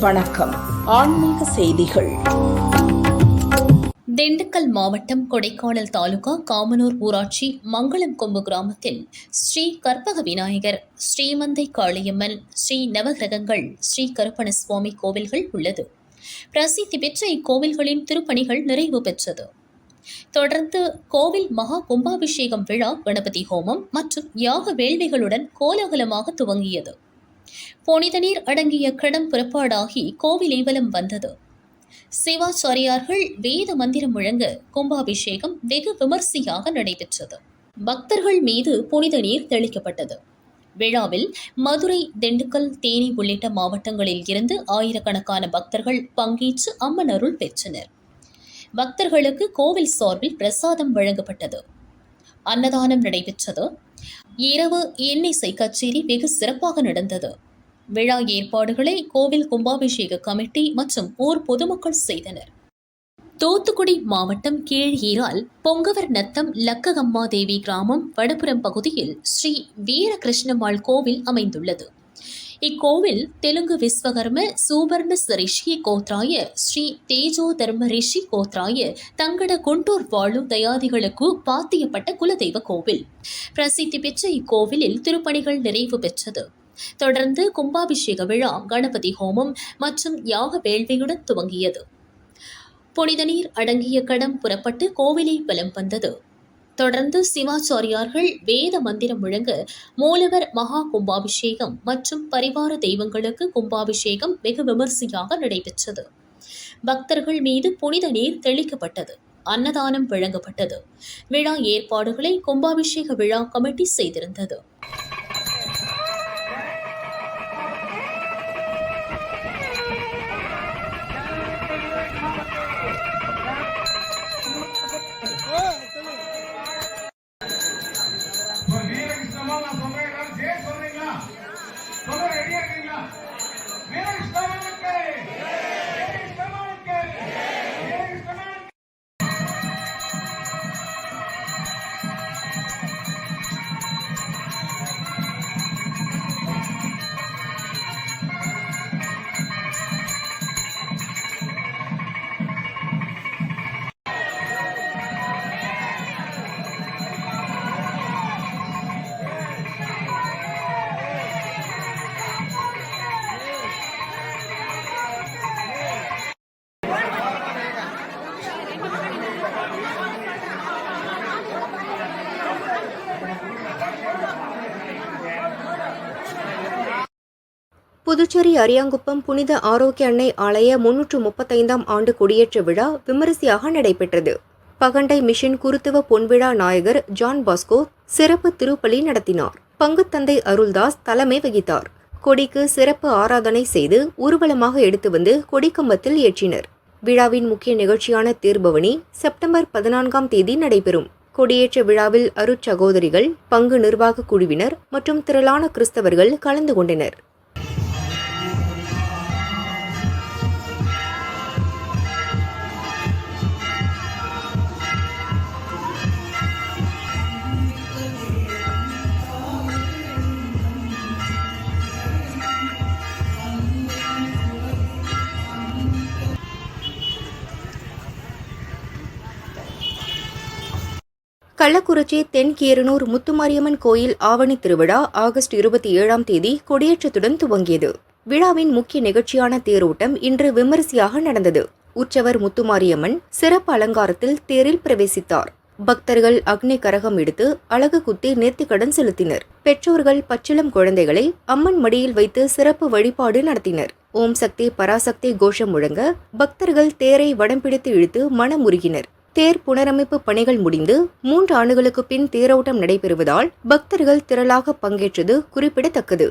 வணக்கம். ஆன்மீக செய்திகள். திண்டுக்கல் மாவட்டம் கொடைக்கானல் தாலுகா காமனூர் ஊராட்சி மங்களம் கொம்பு கிராமத்தில் ஸ்ரீ கற்பக விநாயகர், ஸ்ரீமந்தை காளியம்மன், ஸ்ரீ நவகிரகங்கள், ஸ்ரீ கருப்பண சுவாமி கோவில்கள் உள்ளது. பிரசித்தி பெற்ற இக்கோவில்களின் திருப்பணிகள் நிறைவு பெற்றது. தொடர்ந்து கோவில் மகா கும்பாபிஷேகம் விழா, கணபதி ஹோமம் மற்றும் யாக வேள்விகளுடன் கோலாகலமாக துவங்கியது. புனித நீர் அடங்கிய கடம் புறப்பாடாகி கோவில் ஊர்வலம் வந்தது. சிவாச்சாரியார்கள் வேத மந்திரம் முழங்க கும்பாபிஷேகம் வெகு விமர்சையாக நடைபெற்றது. பக்தர்கள் மீது புனித நீர் தெளிக்கப்பட்டது. விழாவில் மதுரை, திண்டுக்கல், தேனி உள்ளிட்ட மாவட்டங்களில் இருந்து ஆயிரக்கணக்கான பக்தர்கள் பங்கேற்று அம்மன் அருள் பெற்றனர். பக்தர்களுக்கு கோவில் சார்பில் பிரசாதம் வழங்கப்பட்டது. அன்னதானம் நடைபெற்றது. இரவு இன்னிசை கச்சேரி வெகு சிறப்பாக நடந்தது. விழா ஏற்பாடுகளை கோவில் கும்பாபிஷேக கமிட்டி மற்றும் ஊர் பொதுமக்கள் செய்தனர். தூத்துக்குடி மாவட்டம் கீழஈரால் பொங்கவர் நத்தம் லக்ககம்மா தேவி கிராமம் வடபுறம் பகுதியில் ஸ்ரீ வீரகிருஷ்ணம்மாள் கோவில் அமைந்துள்ளது. இக்கோவில் தெலுங்கு விஸ்வகர்ம சூபர்ண ரிஷி கோத்ராய, ஸ்ரீ தேஜோ தர்ம ரிஷி கோத்ராய தங்கட குண்டூர் வாழு தயாதிகளுக்கு பாத்தியப்பட்ட குலதெய்வ கோவில். பிரசித்தி பெற்ற இக்கோவிலில் திருப்பணிகள் நிறைவு பெற்றது. தொடர்ந்து கும்பாபிஷேக விழா, கணபதி ஹோமம் மற்றும் யாக வேள்வியுடன் துவங்கியது. புனித நீர் அடங்கிய கடம் புறப்பட்டு கோவிலை வலம் வந்தது. தொடர்ந்து சிவாச்சாரியார்கள் வேத மந்திரம் முழங்க மூலவர் மகா கும்பாபிஷேகம் மற்றும் பரிவார தெய்வங்களுக்கு கும்பாபிஷேகம் வெகு விமர்சையாக நடைபெற்றது. பக்தர்கள் மீது புனித நீர் தெளிக்கப்பட்டது. அன்னதானம் வழங்கப்பட்டது. விழா ஏற்பாடுகளை கும்பாபிஷேக விழா கமிட்டி செய்திருந்தது. புதுச்சேரி அரியாங்குப்பம் புனித ஆரோக்கிய அன்னை ஆலய 335ஆம் ஆண்டு கொடியேற்ற விழா விமரிசையாக நடைபெற்றது. பகண்டை மிஷன் குருத்துவ பொன்விழா நாயகர் ஜான் பாஸ்கோ சிறப்பு திருப்பலி நடத்தினார். பங்குத்தந்தை அருள்தாஸ் தலைமை வகித்தார். கொடிக்கு சிறப்பு ஆராதனை செய்து ஊர்வலமாக எடுத்து வந்து கொடிக்கம்பத்தில் ஏற்றினர். விழாவின் முக்கிய நிகழ்ச்சியான தேர்பவனி செப்டம்பர் 14ஆம் தேதி நடைபெறும். கொடியேற்ற விழாவில் அருட்சகோதரிகள், பங்கு நிர்வாக குழுவினர் மற்றும் திரளான கிறிஸ்தவர்கள் கலந்து கொண்டனர். கள்ளக்குறிச்சி தென்கீரனூர் முத்துமாரியம்மன் கோயில் ஆவணி திருவிழா ஆகஸ்ட் 27ஆம் தேதி கொடியேற்றத்துடன் துவங்கியது. விழாவின் முக்கிய நிகழ்ச்சியான தேரோட்டம் இன்று விமரிசையாக நடந்தது. உற்சவர் முத்துமாரியம்மன் சிறப்பு அலங்காரத்தில் தேரில் பிரவேசித்தார். பக்தர்கள் அக்னி கரகம் எடுத்து அலகு குத்தி நேர்த்திக்கடன் செலுத்தினர். பெற்றோர்கள் பச்சிளம் குழந்தைகளை அம்மன் மடியில் வைத்து சிறப்பு வழிபாடு நடத்தினர். ஓம் சக்தி பராசக்தி கோஷம் முழங்க பக்தர்கள் தேரை வடம் பிடித்து இழுத்து மனமுருகினர். தேர் புனரமைப்பு பணிகள் முடிந்து 3 ஆண்டுகளுக்கு பின் தேரோட்டம் நடைபெறுவதால் பக்தர்கள் திரளாக பங்கேற்றது குறிப்பிடத்தக்கது.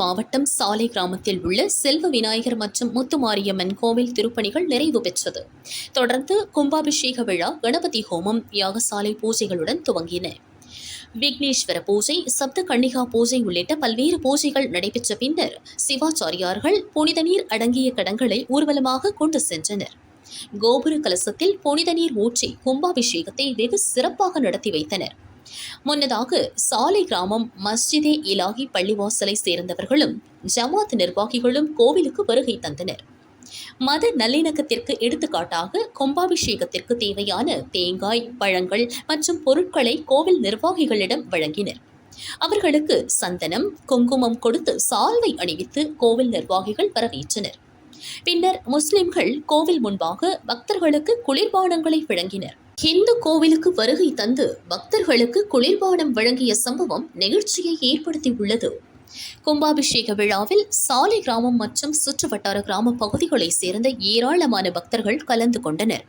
மாவட்டம் சாலை கிராமத்தில் உள்ள செல்வ விநாயகர் மற்றும் முத்துமாரியம்மன் கோவில் திருப்பணிகள் நிறைவு பெற்றது. தொடர்ந்து கும்பாபிஷேக விழா, கணபதி ஹோமம், யாகசாலை பூஜைகளுடன் துவங்கின. விக்னேஸ்வர பூஜை, சப்த கன்னிகா பூஜை உள்ளிட்ட பல்வேறு பூஜைகள் நடைபெற்ற பின்னர் சிவாச்சாரியார்கள் புனித நீர் அடங்கிய கடங்களை ஊர்வலமாக கொண்டு சென்றனர். கோபுர கலசத்தில் புனித நீர் ஊற்றி கும்பாபிஷேகத்தை வெகு சிறப்பாக நடத்தி வைத்தனர். முன்னதாக சாலை கிராமம் மஸ்ஜிதே இலாஹி பள்ளிவாசலை சேர்ந்தவர்களும் ஜமாத் நிர்வாகிகளும் கோவிலுக்கு வருகை தந்தனர். மத நல்லிணக்கத்திற்கு எடுத்துக்காட்டாக கும்பாபிஷேகத்திற்கு தேவையான தேங்காய், பழங்கள் மற்றும் பொருட்களை கோவில் நிர்வாகிகளிடம் வழங்கினர். அவர்களுக்கு சந்தனம், குங்குமம் கொடுத்து சால்வை அணிவித்து கோவில் நிர்வாகிகள் வரவேற்றனர். பின்னர் முஸ்லிம்கள் கோவில் முன்பாக பக்தர்களுக்கு குளிர்பானங்களை வழங்கினர். இந்து கோவிலுக்கு வருகை தந்து பக்தர்களுக்கு குளிர்பானம் வழங்கிய சம்பவம் நெகிழ்ச்சியை ஏற்படுத்தியுள்ளது. கும்பாபிஷேக விழாவில் சாலை கிராமம் மற்றும் சுற்றுவட்டார கிராம பகுதிகளைச் சேர்ந்த ஏராளமான பக்தர்கள் கலந்து கொண்டனர்.